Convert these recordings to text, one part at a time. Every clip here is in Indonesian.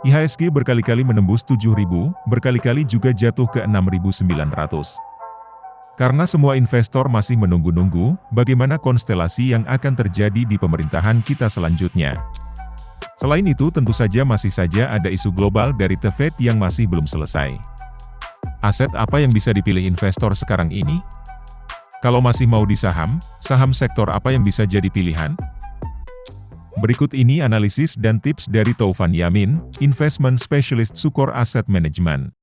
IHSG berkali-kali menembus 7.000, berkali-kali juga jatuh ke 6.900. Karena semua investor masih menunggu-nunggu, bagaimana konstelasi yang akan terjadi di pemerintahan kita selanjutnya. Selain itu tentu saja masih saja ada isu global dari The Fed yang masih belum selesai. Aset apa yang bisa dipilih investor sekarang ini? Kalau masih mau di saham sektor apa yang bisa jadi pilihan? Berikut ini analisis dan tips dari Taufan Yamin, Investment Specialist Sukor Asset Management.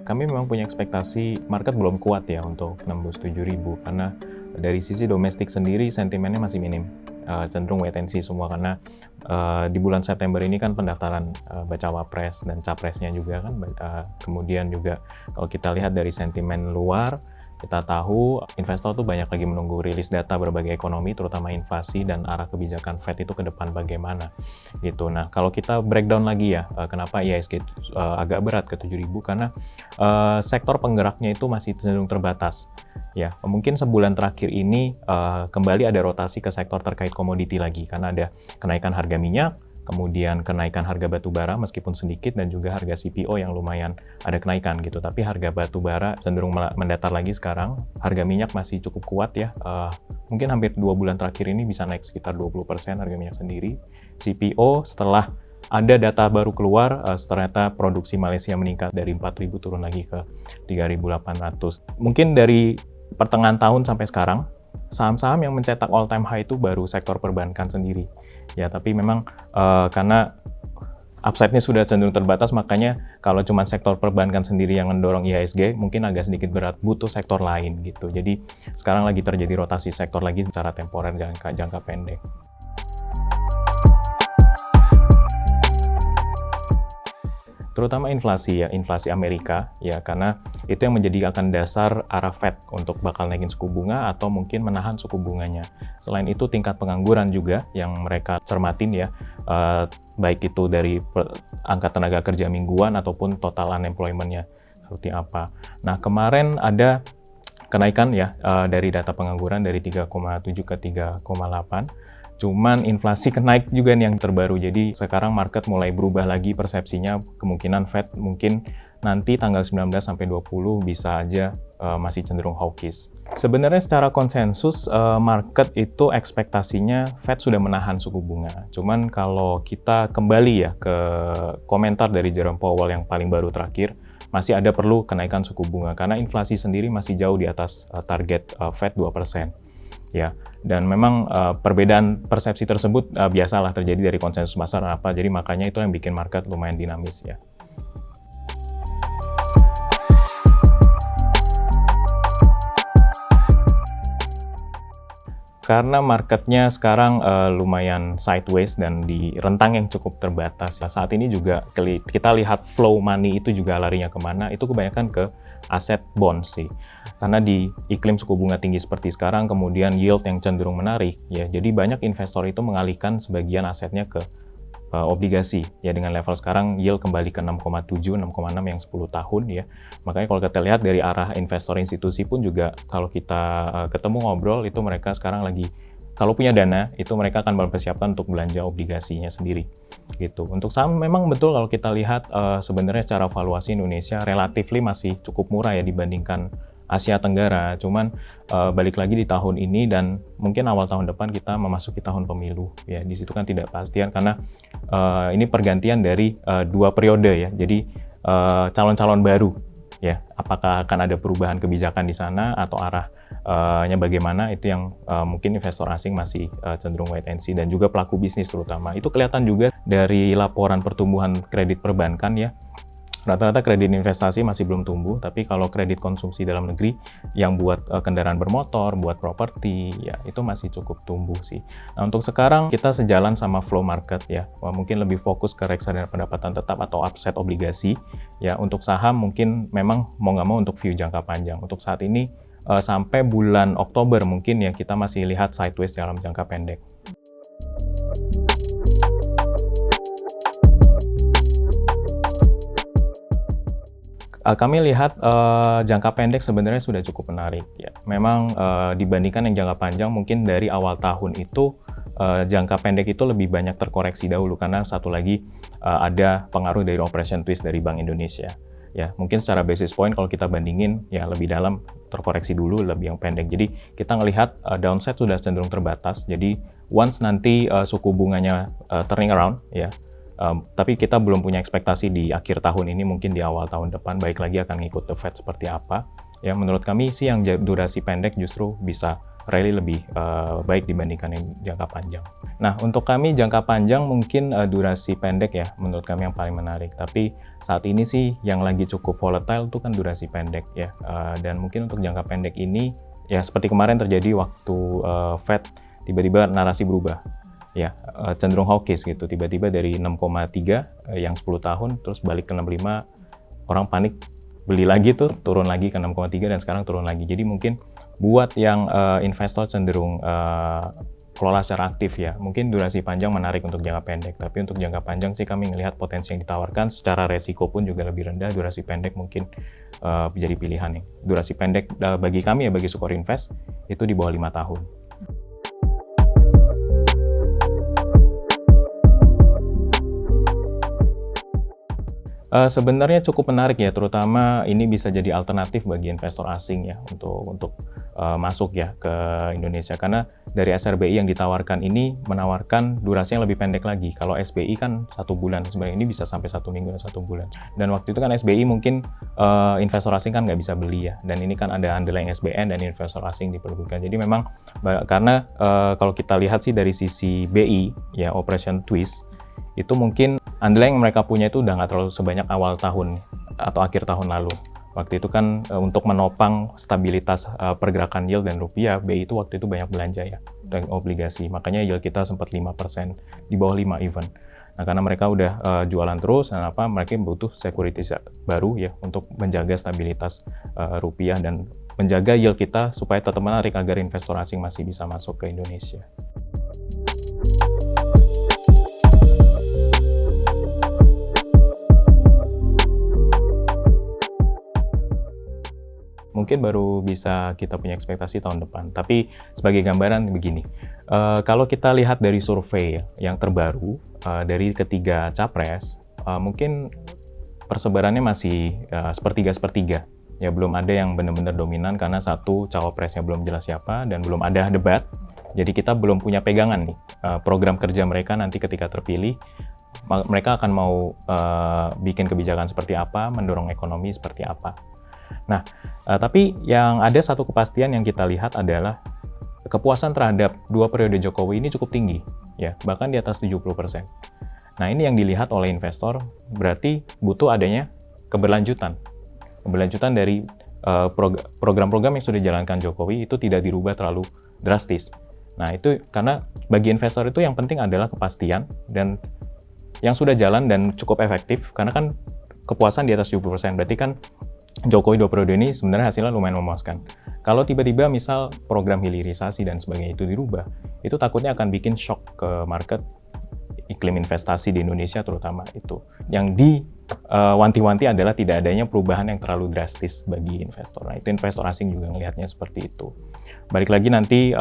Kami memang punya ekspektasi market belum kuat ya untuk nembus 7.000 karena dari sisi domestik sendiri sentimennya masih minim, cenderung wait and see semua karena di bulan September ini kan pendaftaran bacawa pres dan capresnya juga kan, kemudian juga kalau kita lihat dari sentimen luar, kita tahu investor tuh banyak lagi menunggu rilis data berbagai ekonomi, terutama inflasi dan arah kebijakan Fed itu ke depan bagaimana gitu. Nah, kalau kita breakdown lagi ya, kenapa IHSG agak berat ke 7.000 karena sektor penggeraknya itu masih cenderung terbatas. Ya, mungkin sebulan terakhir ini kembali ada rotasi ke sektor terkait komoditi lagi karena ada kenaikan harga minyak, kemudian kenaikan harga batu bara meskipun sedikit dan juga harga CPO yang lumayan ada kenaikan gitu. Tapi harga batu bara cenderung mendatar lagi sekarang. Harga minyak masih cukup kuat ya. Mungkin hampir 2 bulan terakhir ini bisa naik sekitar 20% harga minyak sendiri. CPO setelah ada data baru keluar, ternyata produksi Malaysia meningkat dari 4.000 turun lagi ke 3.800. Mungkin dari pertengahan tahun sampai sekarang, saham-saham yang mencetak all time high itu baru sektor perbankan sendiri. Ya, tapi memang karena upside-nya sudah cenderung terbatas, makanya kalau cuma sektor perbankan sendiri yang mendorong IHSG, mungkin agak sedikit berat, butuh sektor lain gitu. Jadi sekarang lagi terjadi rotasi sektor lagi secara temporer jangka pendek. Terutama inflasi ya, inflasi Amerika ya, karena itu yang menjadi akan dasar arah Fed untuk bakal naikin suku bunga atau mungkin menahan suku bunganya. Selain itu tingkat pengangguran juga yang mereka cermatin ya, baik itu dari angka tenaga kerja mingguan ataupun total unemployment-nya seperti apa. Nah, kemarin ada kenaikan ya dari data pengangguran dari 3,7 ke 3,8. Cuman inflasi kenaik juga nih yang terbaru, jadi sekarang market mulai berubah lagi persepsinya, kemungkinan Fed mungkin nanti tanggal 19 sampai 20 bisa aja masih cenderung hawkish. Sebenarnya secara konsensus market itu ekspektasinya Fed sudah menahan suku bunga. Cuman kalau kita kembali ya ke komentar dari Jerome Powell yang paling baru terakhir, masih ada perlu kenaikan suku bunga karena inflasi sendiri masih jauh di atas target Fed 2%. Ya, dan memang perbedaan persepsi tersebut biasalah terjadi dari konsensus pasar apa, jadi makanya itu yang bikin market lumayan dinamis ya. Karena marketnya sekarang lumayan sideways dan di rentang yang cukup terbatas. Ya, saat ini juga kita lihat flow money itu juga larinya kemana, itu kebanyakan ke aset bonds sih. Karena di iklim suku bunga tinggi seperti sekarang, kemudian yield yang cenderung menarik, ya jadi banyak investor itu mengalihkan sebagian asetnya ke obligasi. Ya dengan level sekarang yield kembali ke 6,7, 6,6 yang 10 tahun ya. Makanya kalau kita lihat dari arah investor institusi pun juga kalau kita ketemu ngobrol itu mereka sekarang lagi kalau punya dana itu mereka akan mempersiapkan untuk belanja obligasinya sendiri gitu. Untuk saham memang betul kalau kita lihat sebenarnya secara valuasi Indonesia relatifly masih cukup murah ya dibandingkan Asia Tenggara. Cuman balik lagi di tahun ini dan mungkin awal tahun depan kita memasuki tahun pemilu ya. Di situ kan tidak pastian karena ini pergantian dari 2 periode ya. Jadi calon-calon baru ya. Apakah akan ada perubahan kebijakan di sana atau arahnya bagaimana, itu yang mungkin investor asing masih cenderung wait and see dan juga pelaku bisnis terutama. Itu kelihatan juga dari laporan pertumbuhan kredit perbankan ya. Rata-rata kredit investasi masih belum tumbuh, tapi kalau kredit konsumsi dalam negeri yang buat kendaraan bermotor, buat properti, ya itu masih cukup tumbuh sih. Nah untuk sekarang kita sejalan sama flow market ya, mungkin lebih fokus ke reksadana pendapatan tetap atau upside obligasi. Ya untuk saham mungkin memang mau nggak mau untuk view jangka panjang. Untuk saat ini sampai bulan Oktober mungkin ya kita masih lihat sideways dalam jangka pendek. Kami lihat jangka pendek sebenarnya sudah cukup menarik ya. Memang dibandingkan yang jangka panjang mungkin dari awal tahun itu jangka pendek itu lebih banyak terkoreksi dahulu karena satu lagi ada pengaruh dari operation twist dari Bank Indonesia. Ya, mungkin secara basis point kalau kita bandingin ya lebih dalam terkoreksi dulu lebih yang pendek. Jadi kita ngelihat downside sudah cenderung terbatas. Jadi once nanti suku bunganya turning around ya. Tapi kita belum punya ekspektasi di akhir tahun ini, mungkin di awal tahun depan, baik lagi akan ngikut The Fed seperti apa. Ya, menurut kami sih yang durasi pendek justru bisa rally lebih baik dibandingkan yang jangka panjang. Nah, untuk kami jangka panjang mungkin durasi pendek ya, menurut kami yang paling menarik. Tapi saat ini sih yang lagi cukup volatile itu kan durasi pendek ya. Dan mungkin untuk jangka pendek ini, ya seperti kemarin terjadi waktu Fed tiba-tiba narasi berubah. Ya, cenderung hawkish gitu, tiba-tiba dari 6,3 yang 10 tahun terus balik ke 6,5, orang panik beli lagi tuh, turun lagi ke 6,3 dan sekarang turun lagi. Jadi mungkin buat yang investor cenderung kelola secara aktif ya, mungkin durasi panjang menarik untuk jangka pendek, tapi untuk jangka panjang sih kami melihat potensi yang ditawarkan secara resiko pun juga lebih rendah. Durasi pendek mungkin jadi pilihan nih. Durasi pendek bagi kami ya, bagi Sukor Invest itu di bawah 5 tahun. Sebenarnya cukup menarik ya, terutama ini bisa jadi alternatif bagi investor asing ya untuk masuk ya ke Indonesia, karena dari SRBI yang ditawarkan ini menawarkan durasi yang lebih pendek lagi. Kalau SBI kan 1 bulan, sebenarnya ini bisa sampai 1 minggu atau 1 bulan. Dan waktu itu kan SBI mungkin investor asing kan nggak bisa beli ya, dan ini kan ada underlying SBN dan investor asing diperlukan. Jadi memang karena kalau kita lihat sih dari sisi BI ya, operation twist itu mungkin underlying yang mereka punya itu udah nggak terlalu sebanyak awal tahun atau akhir tahun lalu. Waktu itu kan untuk menopang stabilitas pergerakan yield dan rupiah, BI itu waktu itu banyak belanja ya, dan obligasi. Makanya yield kita sempat 5%, di bawah 5 even. Nah, karena mereka udah jualan terus, dan mereka butuh securities baru ya untuk menjaga stabilitas rupiah dan menjaga yield kita supaya tetap menarik agar investor asing masih bisa masuk ke Indonesia. Mungkin baru bisa kita punya ekspektasi tahun depan. Tapi sebagai gambaran begini, kalau kita lihat dari survei yang terbaru dari ketiga capres, mungkin persebarannya masih sepertiga-sepertiga. Ya, belum ada yang benar-benar dominan karena satu, cawapresnya belum jelas siapa dan belum ada debat. Jadi kita belum punya pegangan nih program kerja mereka nanti ketika terpilih. Mereka akan mau bikin kebijakan seperti apa, mendorong ekonomi seperti apa. Nah, tapi yang ada satu kepastian yang kita lihat adalah kepuasan terhadap 2 periode Jokowi ini cukup tinggi, ya, bahkan di atas 70%. Nah, ini yang dilihat oleh investor, berarti butuh adanya keberlanjutan dari program-program yang sudah dijalankan Jokowi itu tidak dirubah terlalu drastis. Nah, itu karena bagi investor itu yang penting adalah kepastian dan yang sudah jalan dan cukup efektif, karena kan kepuasan di atas 70%, berarti kan Jokowi 2 periode ini sebenarnya hasilnya lumayan memuaskan. Kalau tiba-tiba misal program hilirisasi dan sebagainya itu dirubah, itu takutnya akan bikin shock ke market, iklim investasi di Indonesia terutama itu. Yang wanti-wanti adalah tidak adanya perubahan yang terlalu drastis bagi investor. Nah, itu investor asing juga melihatnya seperti itu. Balik lagi nanti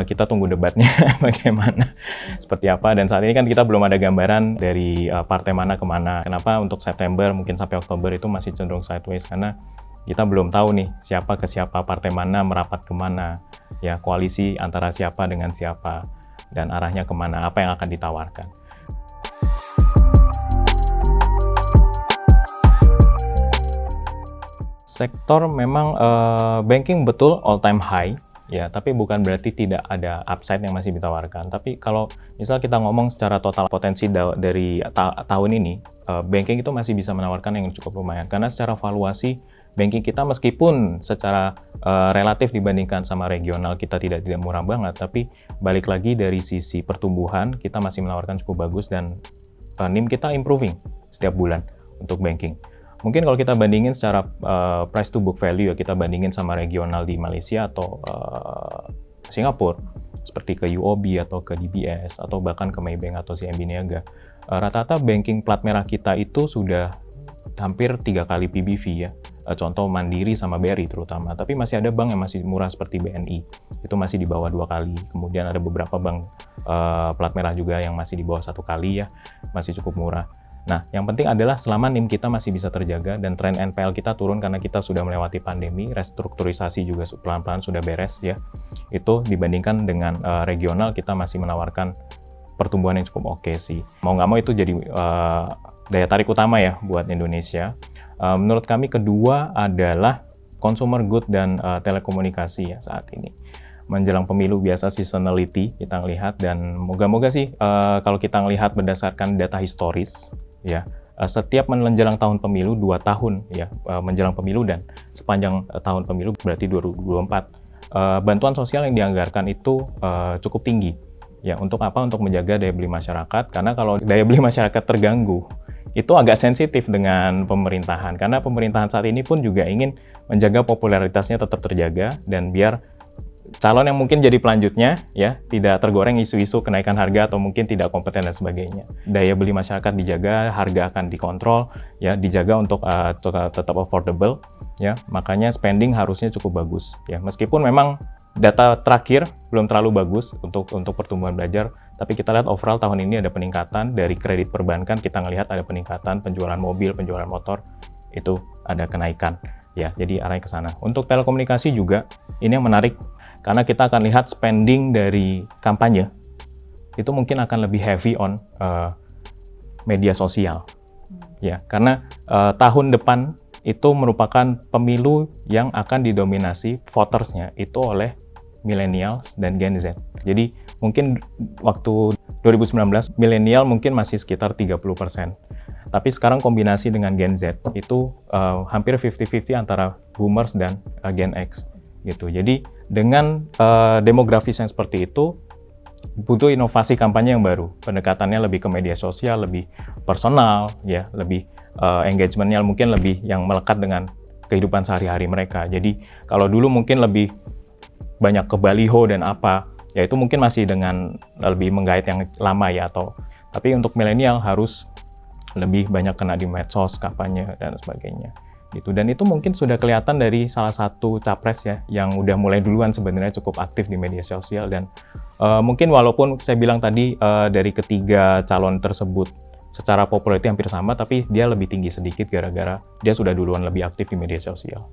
kita tunggu debatnya bagaimana, seperti apa. Dan saat ini kan kita belum ada gambaran dari partai mana kemana. Kenapa untuk September mungkin sampai Oktober itu masih cenderung sideways, karena kita belum tahu nih siapa ke siapa, partai mana merapat kemana, ya, koalisi antara siapa dengan siapa, dan arahnya kemana, apa yang akan ditawarkan. Sektor memang banking betul all time high ya, tapi bukan berarti tidak ada upside yang masih ditawarkan. Tapi kalau misal kita ngomong secara total potensi dari tahun ini, banking itu masih bisa menawarkan yang cukup lumayan, karena secara valuasi banking kita meskipun secara relatif dibandingkan sama regional kita tidak murah banget, tapi balik lagi dari sisi pertumbuhan kita masih menawarkan cukup bagus dan NIM kita improving setiap bulan untuk banking. Mungkin kalau kita bandingin secara price to book value ya, kita bandingin sama regional di Malaysia atau Singapura, seperti ke UOB atau ke DBS atau bahkan ke Maybank atau CIMB Niaga, rata-rata banking plat merah kita itu sudah hampir 3 kali PBV ya. contoh Mandiri sama BRI terutama. Tapi masih ada bank yang masih murah seperti BNI, itu masih di bawah 2 kali. Kemudian ada beberapa bank plat merah juga yang masih di bawah 1 kali ya, masih cukup murah. Nah, yang penting adalah selama NIM kita masih bisa terjaga dan tren NPL kita turun karena kita sudah melewati pandemi, restrukturisasi juga pelan-pelan sudah beres ya. Itu dibandingkan dengan regional kita masih menawarkan pertumbuhan yang cukup oke sih. Mau nggak mau itu jadi daya tarik utama ya buat Indonesia. Menurut kami kedua adalah consumer good dan telekomunikasi ya saat ini. Menjelang pemilu biasa seasonality kita ngelihat, dan moga-moga sih kalau kita ngelihat berdasarkan data historis ya, setiap menjelang tahun pemilu 2 tahun ya, menjelang pemilu dan sepanjang tahun pemilu berarti 2024, bantuan sosial yang dianggarkan itu cukup tinggi ya. Untuk apa? Untuk menjaga daya beli masyarakat, karena kalau daya beli masyarakat terganggu itu agak sensitif dengan pemerintahan, karena pemerintahan saat ini pun juga ingin menjaga popularitasnya tetap terjaga dan biar calon yang mungkin jadi pelanjutnya ya tidak tergoreng isu-isu kenaikan harga atau mungkin tidak kompeten dan sebagainya. Daya beli masyarakat dijaga, harga akan dikontrol ya, dijaga untuk tetap affordable ya. Makanya spending harusnya cukup bagus ya. Meskipun memang data terakhir belum terlalu bagus untuk pertumbuhan belajar, tapi kita lihat overall tahun ini ada peningkatan dari kredit perbankan, kita ngelihat ada peningkatan penjualan mobil, penjualan motor itu ada kenaikan ya. Jadi arahnya ke sana. Untuk telekomunikasi juga ini yang menarik, karena kita akan lihat spending dari kampanye itu mungkin akan lebih heavy on media sosial ya, karena tahun depan itu merupakan pemilu yang akan didominasi votersnya itu oleh millennials dan Gen Z. Jadi mungkin waktu 2019 milenial mungkin masih sekitar 30%. Tapi sekarang kombinasi dengan Gen Z itu hampir 50-50 antara boomers dan Gen X gitu. Jadi dengan demografis yang seperti itu butuh inovasi kampanye yang baru. Pendekatannya lebih ke media sosial, lebih personal ya, lebih engagementnya mungkin lebih yang melekat dengan kehidupan sehari-hari mereka. Jadi kalau dulu mungkin lebih banyak ke baliho dan apa, ya itu mungkin masih dengan lebih menggait yang lama ya, tapi untuk milenial harus lebih banyak kena di medsos, kampanye dan sebagainya gitu. Dan itu mungkin sudah kelihatan dari salah satu capres ya yang udah mulai duluan sebenarnya cukup aktif di media sosial, dan mungkin walaupun saya bilang tadi dari ketiga calon tersebut secara popularity hampir sama, tapi dia lebih tinggi sedikit gara-gara dia sudah duluan lebih aktif di media sosial.